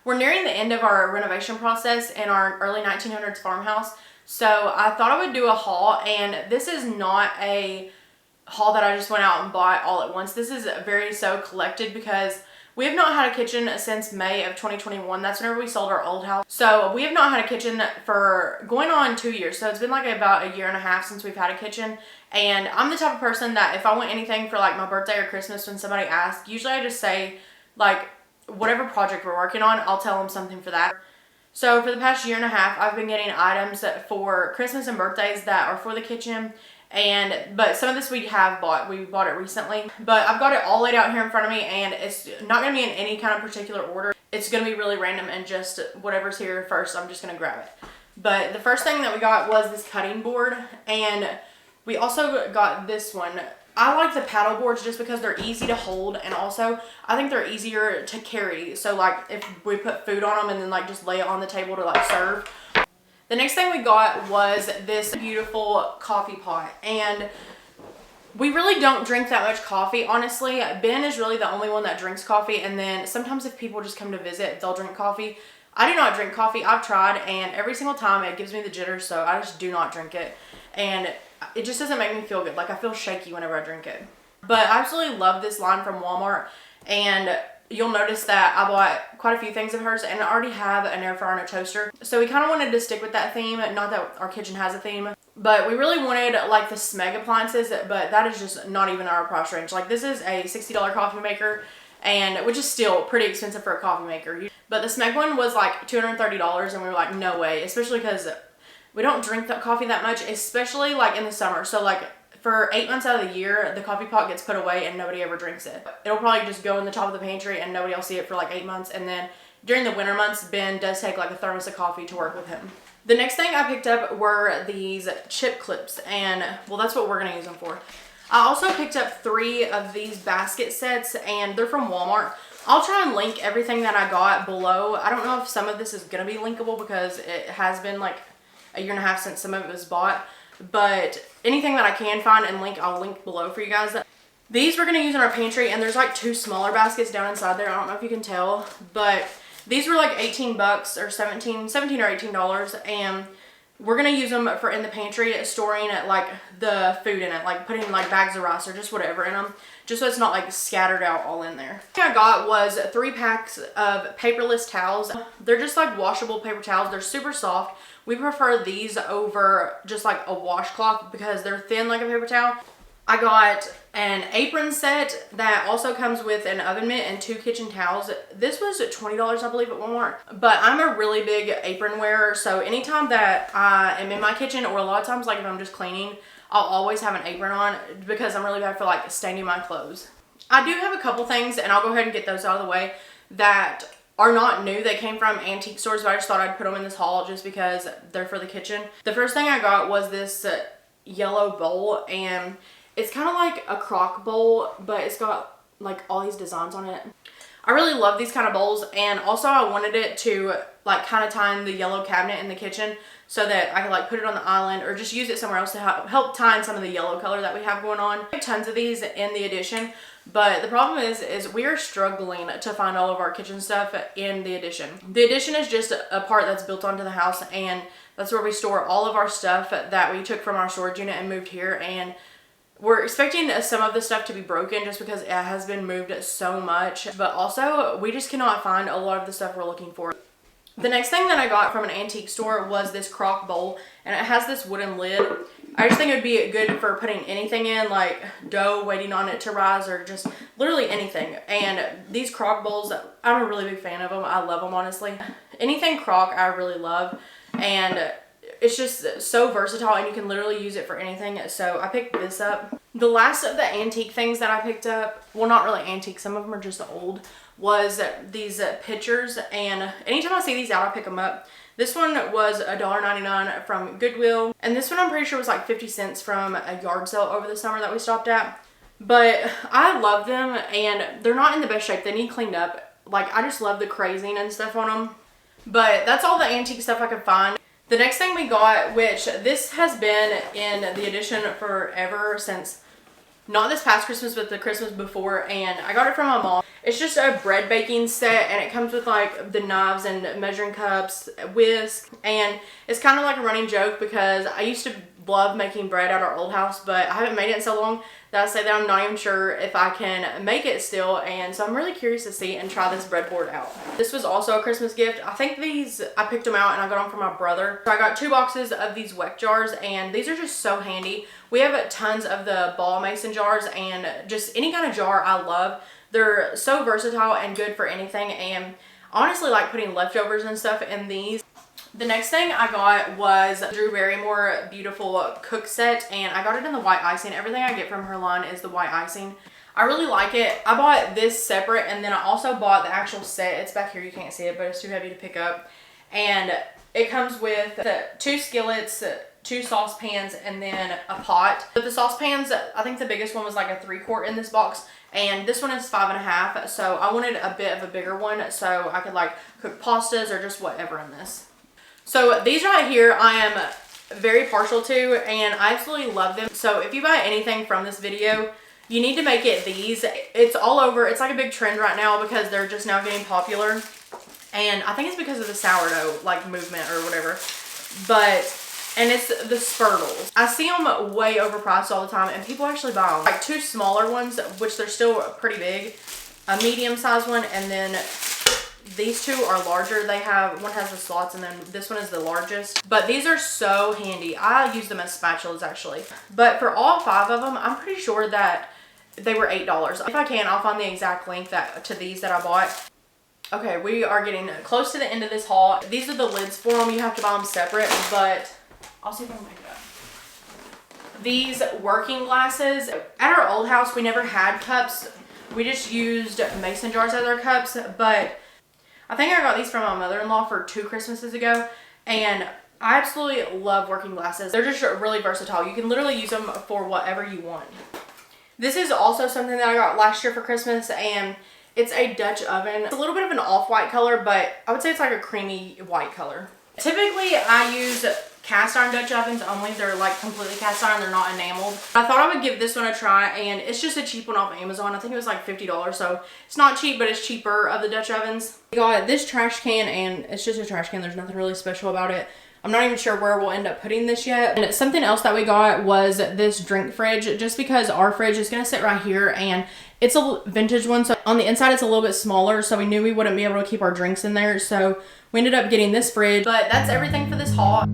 We're nearing the end of our renovation process in our early 1900s farmhouse. So I thought I would do a haul, and this is not a haul that I just went out and bought all at once. This is very so collected because we have not had a kitchen since May of 2021. That's whenever we sold our old house. So we have not had a kitchen for going on 2 years. So it's been like about a year and a half since we've had a kitchen. And I'm the type of person that if I want anything for like my birthday or Christmas when somebody asks, usually I just say like whatever project we're working on, I'll tell them something for that. So for the past year and a half, I've been getting items for Christmas and birthdays that are for the kitchen. But some of this we bought it recently, but I've got it all laid out here in front of me, and it's not going to be in any kind of particular order. It's going to be really random, and just whatever's here first, I'm just going to grab it. But the first thing that we got was this cutting board, and we also got this one. I like the paddle boards just because they're easy to hold, and also I think they're easier to carry. So like if we put food on them and then like just lay it on the table to like serve. The next thing we got was this beautiful coffee pot, and we really don't drink that much coffee, honestly. Ben is really the only one that drinks coffee, and then sometimes if people just come to visit, they'll drink coffee. I do not drink coffee. I've tried, and every single time it gives me the jitters, so I just do not drink it, and it just doesn't make me feel good. Like I feel shaky whenever I drink it. But I absolutely love this line from Walmart, and you'll notice that I bought quite a few things of hers, and I already have an air fryer and a toaster. So we kind of wanted to stick with that theme. Not that our kitchen has a theme, but we really wanted like the Smeg appliances, but that is just not even our price range. Like this is a $60 coffee maker, and which is still pretty expensive for a coffee maker. But the Smeg one was like $230, and we were like, no way, especially because we don't drink that coffee that much, especially like in the summer. So like for 8 months out of the year, the coffee pot gets put away and nobody ever drinks it. It'll probably just go in the top of the pantry and nobody will see it for like 8 months. And then during the winter months, Ben does take like a thermos of coffee to work with him. The next thing I picked up were these chip clips, and well, that's what we're gonna use them for. I also picked up 3 of these basket sets, and they're from Walmart. I'll try and link everything that I got below. I don't know if some of this is gonna be linkable because it has been like a year and a half since some of it was bought. But anything that I can find and link, I'll link below for you guys. These we're going to use in our pantry, and there's like 2 smaller baskets down inside there. I don't know if you can tell, but these were like 18 bucks or 17 or $18, and we're going to use them for in the pantry, storing like the food in it, like putting like bags of rice or just whatever in them, just so it's not like scattered out all in there. The thing I got was 3 packs of paperless towels. They're just like washable paper towels. They're super soft. We prefer these over just like a washcloth because they're thin like a paper towel. I got an apron set that also comes with an oven mitt and 2 kitchen towels. This was $20, I believe, at Walmart. But I'm a really big apron wearer, so anytime that I am in my kitchen, or a lot of times like if I'm just cleaning, I'll always have an apron on because I'm really bad for like staining my clothes. I do have a couple things, and I'll go ahead and get those out of the way, that are not new. They came from antique stores, but I just thought I'd put them in this haul just because they're for the kitchen. The first thing I got was this yellow bowl, and it's kind of like a crock bowl, but it's got like all these designs on it. I really love these kind of bowls, and also I wanted it to like kind of tie in the yellow cabinet in the kitchen so that I could like put it on the island or just use it somewhere else to help tie in some of the yellow color that we have going on. I have tons of these in the addition, but the problem is we are struggling to find all of our kitchen stuff in the addition. The addition is just a part that's built onto the house, and that's where we store all of our stuff that we took from our storage unit and moved here. And we're expecting some of the stuff to be broken just because it has been moved so much, but also we just cannot find a lot of the stuff we're looking for. The next thing that I got from an antique store was this crock bowl, and it has this wooden lid. I just think it would be good for putting anything in, like dough waiting on it to rise, or just literally anything. And these crock bowls, I'm a really big fan of them. I love them, honestly. Anything crock I really love, and it's just so versatile, and you can literally use it for anything. So I picked this up. The last of the antique things that I picked up, well, not really antique, some of them are just old, was these pitchers. And anytime I see these out, I pick them up. This one was $1.99 from Goodwill, and this one I'm pretty sure was like 50 cents from a yard sale over the summer that we stopped at. But I love them, and they're not in the best shape. They need cleaned up. Like, I just love the crazing and stuff on them. But that's all the antique stuff I could find. The next thing we got, which this has been in the addition forever, since not this past Christmas, but the Christmas before, and I got it from my mom. It's just a bread baking set, and it comes with like the knives and measuring cups, whisk, and it's kind of like a running joke because I used to love making bread at our old house, but I haven't made it in so long that I say that I'm not even sure if I can make it still, and so I'm really curious to see and try this breadboard out. This was also a Christmas gift. I think these, I picked them out and I got them for my brother. So I got 2 boxes of these weck jars, and these are just so handy. We have tons of the ball mason jars, and just any kind of jar I love. They're so versatile and good for anything, and I honestly like putting leftovers and stuff in these. The next thing I got was Drew Barrymore Beautiful Cook Set, and I got it in the white icing. Everything I get from her line is the white icing. I really like it. I bought this separate, and then I also bought the actual set. It's back here, you can't see it, but it's too heavy to pick up. And it comes with 2 skillets, 2 saucepans, and then a pot. But the saucepans, I think the biggest one was like a 3-quart in this box, and this one is 5.5, so I wanted a bit of a bigger one so I could like cook pastas or just whatever in this. So these right here I am very partial to, and I absolutely love them. So if you buy anything from this video, you need to make it these. It's all over. It's like a big trend right now because they're just now getting popular, and I think it's because of the sourdough like movement or whatever. And it's the spurtles. I see them way overpriced all the time, and people actually buy them. Like 2 smaller ones, which they're still pretty big, a medium sized one, and then these 2 are larger. One has the slots, and then this one is the largest. But these are so handy. I use them as spatulas actually. But for all 5 of them, I'm pretty sure that they were $8. If I can, I'll find the exact link to these that I bought. Okay, we are getting close to the end of this haul. These are the lids for them. You have to buy them separate, but I'll see if I can pick it up. These working glasses. At our old house, we never had cups. We just used mason jars as our cups, but I think I got these from my mother-in-law for 2 Christmases ago, and I absolutely love working glasses. They're just really versatile. You can literally use them for whatever you want. This is also something that I got last year for Christmas, and it's a Dutch oven. It's a little bit of an off-white color, but I would say it's like a creamy white color. Typically, I use cast iron Dutch ovens only. They're like completely cast iron. They're not enameled. I thought I would give this one a try, and it's just a cheap one off Amazon. I think it was like $50, so it's not cheap, but it's cheaper of the Dutch ovens. We got this trash can, and it's just a trash can. There's nothing really special about it. I'm not even sure where we'll end up putting this yet. And something else that we got was this drink fridge, just because our fridge is going to sit right here, and it's a vintage one, so on the inside it's a little bit smaller, so we knew we wouldn't be able to keep our drinks in there, so we ended up getting this fridge. But that's everything for this haul.